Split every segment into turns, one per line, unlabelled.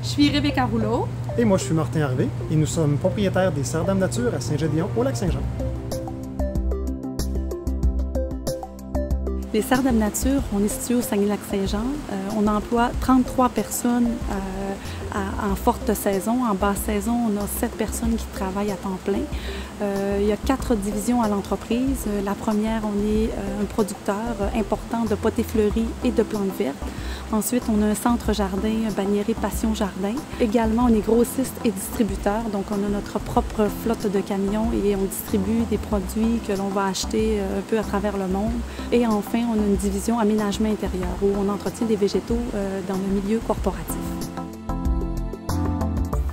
Je suis Rebecca Rouleau.
Et moi, je suis Martin Harvey et nous sommes propriétaires des Serres Dames Nature à Saint-Gédéon, au Lac-Saint-Jean.
Les Serres Dames Nature, on est situé au Saguenay-Lac-Saint-Jean. On emploie 33 personnes en forte saison. En basse saison, on a 7 personnes qui travaillent à temps plein. Il y a 4 divisions à l'entreprise. La première, on est un producteur important de potées fleuries et de plantes vertes. Ensuite, on a un centre jardin, un banniéré Passion Jardin. Également, on est grossiste et distributeur, donc on a notre propre flotte de camions et on distribue des produits que l'on va acheter un peu à travers le monde. Et enfin, on a une division aménagement intérieur où on entretient des végétaux dans le milieu corporatif.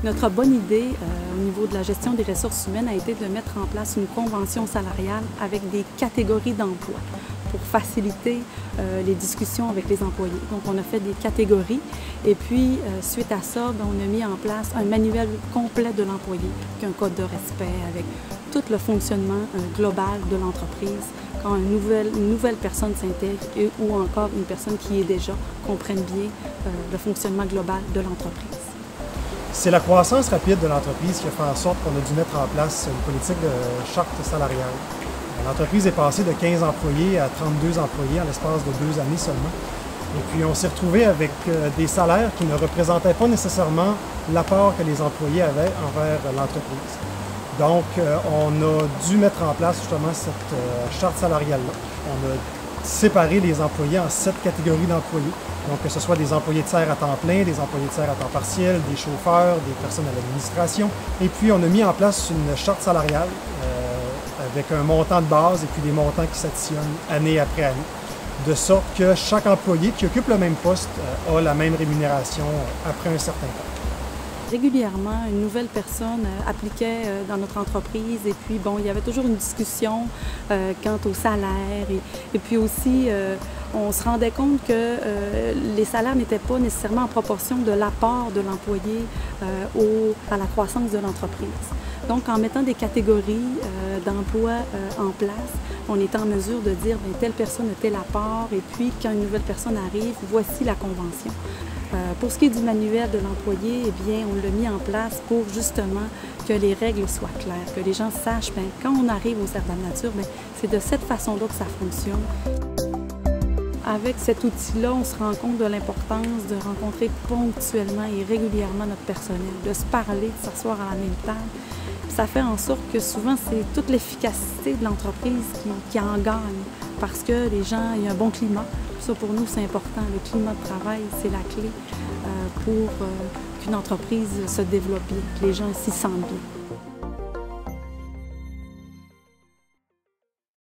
Notre bonne idée au niveau de la gestion des ressources humaines a été de mettre en place une convention salariale avec des catégories d'emploi pour faciliter les discussions avec les employés. Donc, on a fait des catégories et puis, suite à ça, on a mis en place un manuel complet de l'employé, avec un code de respect, avec tout le fonctionnement global de l'entreprise. Quand une nouvelle personne s'intègre ou encore une personne qui est déjà comprenne bien le fonctionnement global de l'entreprise.
C'est la croissance rapide de l'entreprise qui a fait en sorte qu'on a dû mettre en place une politique de charte salariale. L'entreprise est passée de 15 employés à 32 employés en l'espace de 2 années seulement. Et puis on s'est retrouvé avec des salaires qui ne représentaient pas nécessairement l'apport que les employés avaient envers l'entreprise. Donc on a dû mettre en place justement cette charte salariale-là. On a séparé les employés en 7 catégories d'employés. Donc que ce soit des employés de serre à temps plein, des employés de serre à temps partiel, des chauffeurs, des personnes à l'administration. Et puis on a mis en place une charte salariale avec un montant de base et puis des montants qui s'additionnent année après année, de sorte que chaque employé qui occupe le même poste a la même rémunération après un certain temps.
Régulièrement, une nouvelle personne appliquait dans notre entreprise et puis bon, il y avait toujours une discussion quant au salaire et puis aussi on se rendait compte que les salaires n'étaient pas nécessairement en proportion de l'apport de l'employé à la croissance de l'entreprise. Donc, en mettant des catégories d'emploi en place, on est en mesure de dire bien, telle personne a tel apport et puis quand une nouvelle personne arrive, voici la convention. Pour ce qui est du manuel de l'employé, eh bien, on l'a mis en place pour justement que les règles soient claires, que les gens sachent bien, quand on arrive au Serres Dames Nature, c'est de cette façon-là que ça fonctionne. Avec cet outil-là, on se rend compte de l'importance de rencontrer ponctuellement et régulièrement notre personnel, de se parler, de s'asseoir à la même table. Ça fait en sorte que souvent, c'est toute l'efficacité de l'entreprise qui en gagne parce que les gens, il y a un bon climat. Ça, pour nous, c'est important. Le climat de travail, c'est la clé pour qu'une entreprise se développe bien, que les gens s'y sentent bien.